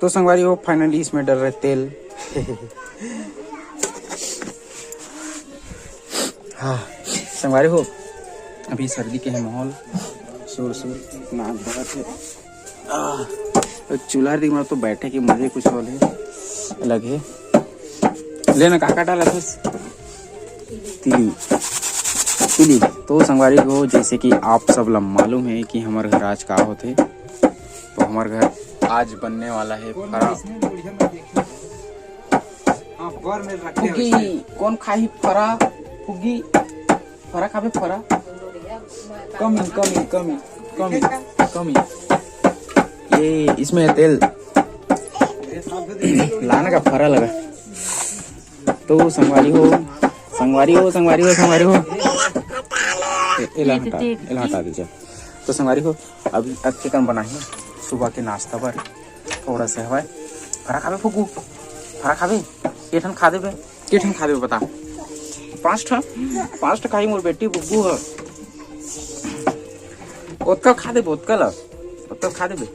तो संगवारी हो फाइनली इसमें डल रहे तेल। हाँ संगवारी हो अभी सर्दी के है माहौल, सुर सुर नाक बहुत है। चूल्हा दी तो बैठे के मजे कुछ और अलग है। लेना काका डाला था तिली तिली। तो संगवारी हो जैसे कि आप सब लोग मालूम है कि हमारे घर आज का होते, तो हमारे घर आज बनने वाला है फरा। फुग्गी कौन खाई फरा? फुग्गी फरा खाबे फरा? कमी कमी कमी कमी कमी। ये इसमें तेल लाने का फरा लगा। तो संगवारी हो संगवारी हो संगवारी हो संगवारी हो एला हटा दीजिए। तो संगवारी हो अभी चिकन बनाए सुबह के नाश्ता पर थोड़ा सा हवा। फरा खाबे फुगू? फरा खाबे? केठन खा देबे? केठन खा देबे बता? 5 खाई मोर बेटी बुग्गू है। उत्कल खा देबे, उत्कल खा देबे।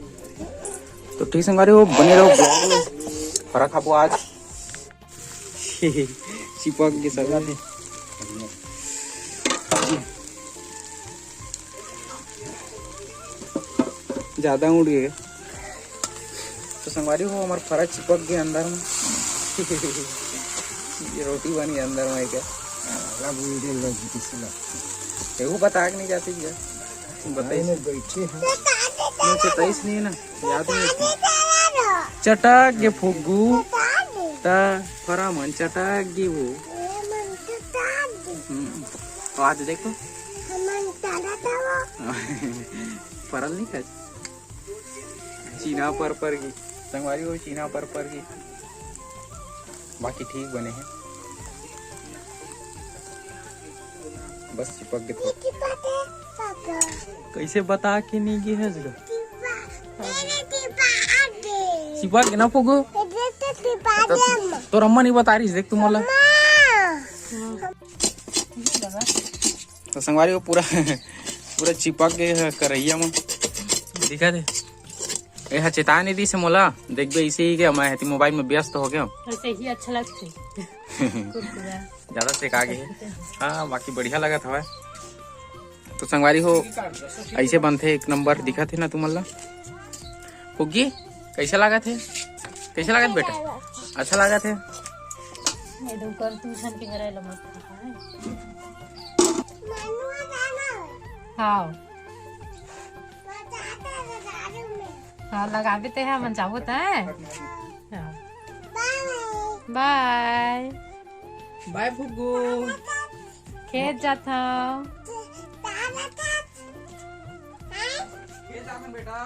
तो ठीक संगवारी हो बने रहो ब्लॉग में। फरा खाबो आज चिपक के सगा थे। ज्यादा उड़ गए तो संगवारी हो हमारे फरा चिपक गए अंदर में। ये रोटी बनी अंदर में क्या वो बता के नहीं जाती क्या? बताइए बैठे बताइस नहीं ना, याद नहीं। चटक के फुग्गू ता फरा मन चटक गी वो। तो आज देखो परल नहीं खा चीना पर की संगवारी हो चीना पर की। बाकी ठीक बने हैं, बस चिपक गए। कैसे बता के नहीं गए है चिपक के ना फुगो? तो रम्मा नहीं बता रही देख तुम मला। तो संगवारी को पूरा पूरा चिपक गए करैया में दिखा दे। यह चेता नहीं दी से मोला देख बे इसे ही क्या मैं मोबाइल में व्यस्त हो गया। ऐसे ही अच्छा लगते ज्यादा सेका गए। हाँ बाकी बढ़िया लगा था। तो संगवारी हो ऐसे बनते एक नंबर दिखा थे ना तुम मला। फुग्गी कैसे लगा थे? कैसे लगा थे बेटा? अच्छा लगा थे। हाँ हाँ लगा देते हैं मन चाहो है। बाय बाय फुग्गू। खेत जाता बेटा।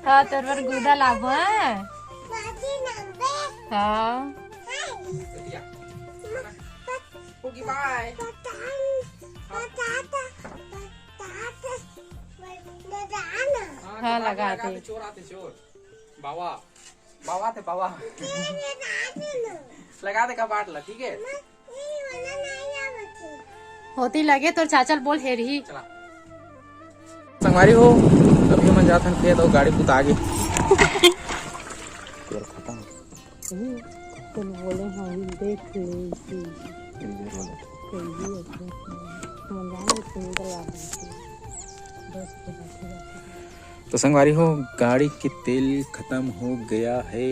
हाँ तोर गुदा लाबो है। हाँ बाय। हाँ लगा दे। चोर आते चोर बाबा बाबा थे बाबा लगा दे का बाट ला ठीक है। होती लगे तो चाचल बोल हेर ही। संगवारी हो अभी हम जाते हैं खेत और गाड़ी पुता आगे खत्म। बोले हाँ देख तो संगवारी हो गाड़ी की तेल खत्म हो गया है।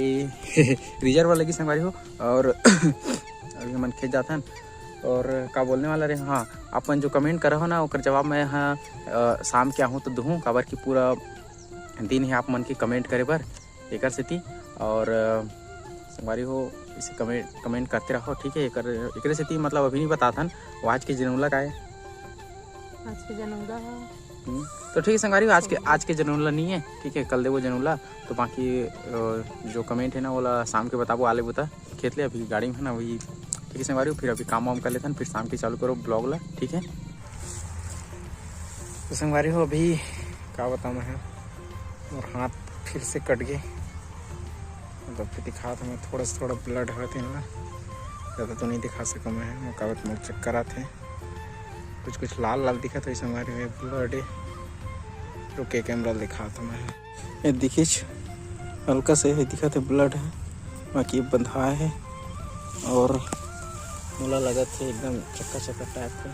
रिजर्व वाले की संगवारी हो। और अभी हम खेत जाता और का बोलने वाला रहे। हाँ अपन जो कमेंट कर हो ना ओकर जवाब मैं हाँ शाम के आहूँ तो दूँ काबर की पूरा दिन ही आप मन की कमेंट करे बर एक सेती। और संगवारी हो इसे कमेंट करते रहो ठीक है। एक सेती मतलब अभी नहीं बताता वो आज के जनौला का है। आज के जनौला तो ठीक है संगवारी आज के जनौला नहीं है ठीक है। कल देवो जनौला तो बाकी जो कमेंट है ना वो शाम के बताबो आले बता खेत ले। अभी गाड़ी में है ना वही ठीक है संगवारी। फिर अभी काम वाम कर लेते हैं फिर शाम की चालू करो ब्लॉग ला ठीक है। तो संगवारी हो अभी क्या बताऊँ मैं और हाथ फिर से कट गए। मतलब कि दिखा था मैं थोड़ा से थोड़ा ब्लड है ना ज़्यादा तो नहीं दिखा सका मैं। कागज में चक्कर आते हैं कुछ लाल लाल दिखत है संगवारी हो ब्लड रुके कैमरा दिखा था मैं ये दिखिच हल्का से है दिखत है ब्लड है बाकी बंधा है और मोला लगत है एकदम चक्का चक्का टाइप का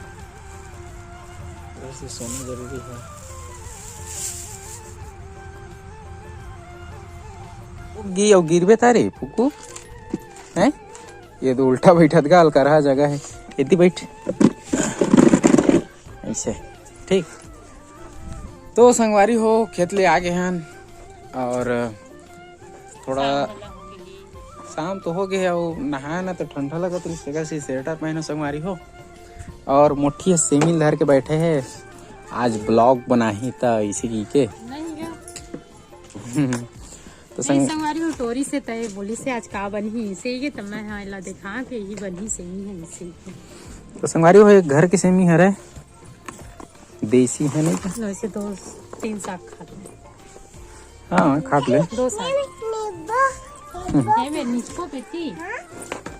वैसे सोना जरूरी है। गी और गिरबे तारे फुकू हैं ये तो उल्टा बैठत गा अलकरहा जगह है इतनी बैठ ऐसे ठीक। तो संगवारी हो खेत ले आ गए हैं और थोड़ा शाम तो हो गया वो नहाया ना तो ठंडा लगा तो इस जगह से स्वेटर पहनो संगवारी हो और मोटी सेमिल धर के बैठे हैं आज ब्लॉग बना ही था इसी की के तो संगवारी हो टोरी से तय बोली से आज का बनी से ये तब मैं हाँ ला देखा के ही बनी सही है इसे तो संगवारी हो एक घर की सेमी है रे देसी है नहीं क्या वैसे 2-3 साग खाते हैं। हाँ खाट ले 2 साग है बे निचको बेटी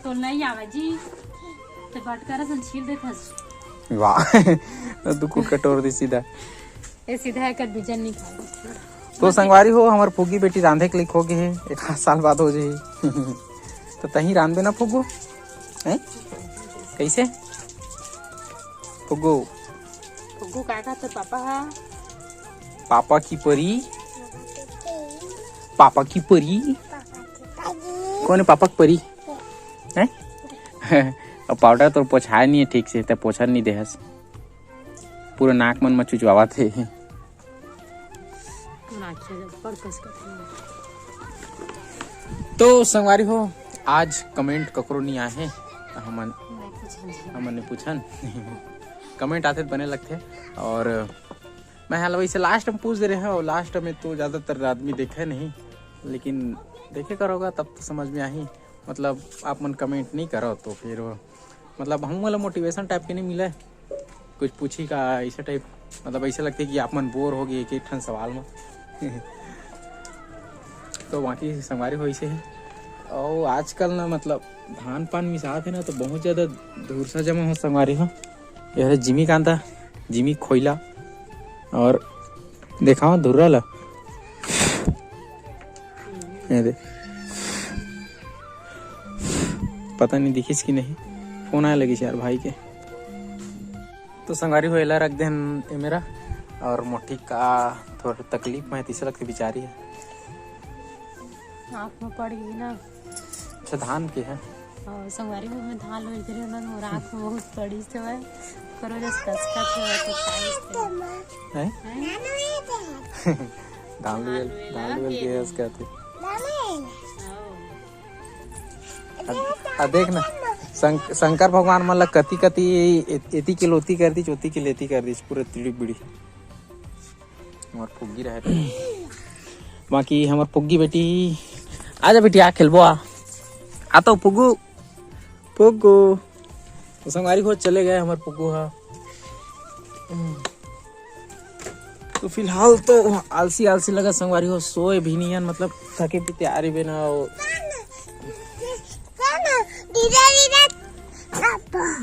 तो नहीं आवा जी तो बटकारा सन छील दे था वाह दुकू कटोर दी सीधा ए सीधा है कर बिजन नहीं खा तो संगवारी हो हमार फुगी बेटी रांधे के लिए खो गए है 1 साल बाद हो जाए तो तही रांधे ना फुगू हैं कैसे फुगू फुग्गू का तो पापा की परी पापा की परी कौन है पापा की परी हैं और पाउडर तो पोछाया नहीं है ठीक से तो पोछा नहीं दे पूरा नाक मन में चुचवावा थे तो संगवारी हो आज कमेंट ककरो नहीं आए हैं हमने पूछन कमेंट आते बने लगते और मैं हाल वैसे लास्ट में पूछ दे रहे हैं और लास्ट में तो ज़्यादातर आदमी देखे नहीं लेकिन देखे करोगा तब तो समझ में आई मतलब आप मन कमेंट नहीं करो तो फिर मतलब हम वाला मोटिवेशन टाइप के नहीं मिला कुछ पूछी का ऐसा टाइप मतलब ऐसा लगता है कि आप मन बोर हो गए एक ठन सवाल में तो बाकी संगवारी हो ऐसे है और आजकल ना मतलब धान पान मिसात है ना तो बहुत ज़्यादा दूर सा जमा हो संगवारी हो यह जिमी कांता जिमी खोइला और देखा धुर्रा ला दे पता नहीं दिखिस कि नहीं फोन आया लगी यार भाई के तो संगवारी हो एला रख दे मेरा और मोटी का थोड़ा तकलीफ में तीसरा की बिचारी है आँख में पड़ गई ना अच्छा धान के है और संगवारी में धान हो इधर ना मोर आँख में बहुत पड़ी से है करो जस कसका तो है धान लुएल के उसका थे देख ना शंकर भगवान मन ला कति कति एती के लोती कर दी चौथी के लेती कर दी पूरे तिड़ी बिड़ी हमार फुग्गी रहे बाकी हमार फुग्गी बेटी आजा बेटी आ खेलबो आ तो फुग्गू फुग्गू तो संगवारी हो चले गए हमारे पुग्गू हा तो फिलहाल तो आलसी आलसी लगा संगवारी हो सोए भी नहीं है मतलब थके भी तैयारी भी ना हो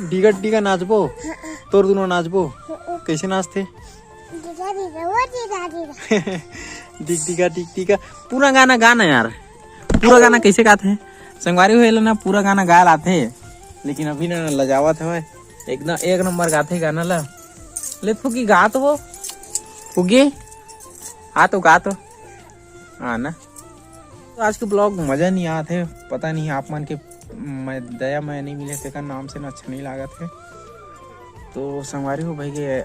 डिगा नाचबो तोर दोनों नाचबो कैसे नाचते डिगा पूरा गाना गाना यार पूरा गाना कैसे गाते हैं संगवारी हो ना पूरा गाना गा लाते लेकिन अभी ना लजावत है एकदम एक नंबर गाते गाना ला ले फुगी गा तो वो फुगी तो गा तो हाँ ना तो आज के ब्लॉग मजा नहीं आते पता नहीं आप मन के मैं दया मैं नहीं मिले थे नाम से ना अच्छा नहीं लगा थे तो संगवारी हो भाई के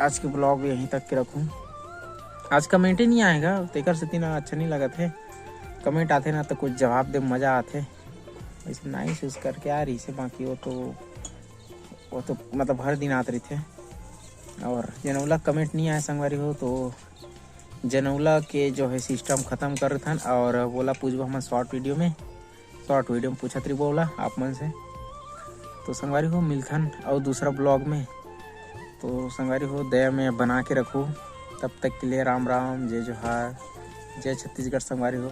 आज के ब्लॉग यहीं तक के रखूँ आज कमेंट ही नहीं आएगा तेकर से तीन अच्छा नहीं लगा थे कमेंट आते ना तो कुछ जवाब दे मजा आते वैसे नाइस यूज करके आ रही से बाकी वो तो मतलब हर दिन आते रही थे और जनौला कमेंट नहीं आया संगवारी हो तो जनौला के जो है सिस्टम ख़त्म कर था और बोला पूछबो हम शॉर्ट वीडियो में पूछत रही बोला आप मन से तो संगवारी हो मिलथन और दूसरा ब्लॉग में तो संगवारी हो दया में बना के रखूँ तब तक के लिए राम राम जय जोहार जय छत्तीसगढ़ संगवारी हो।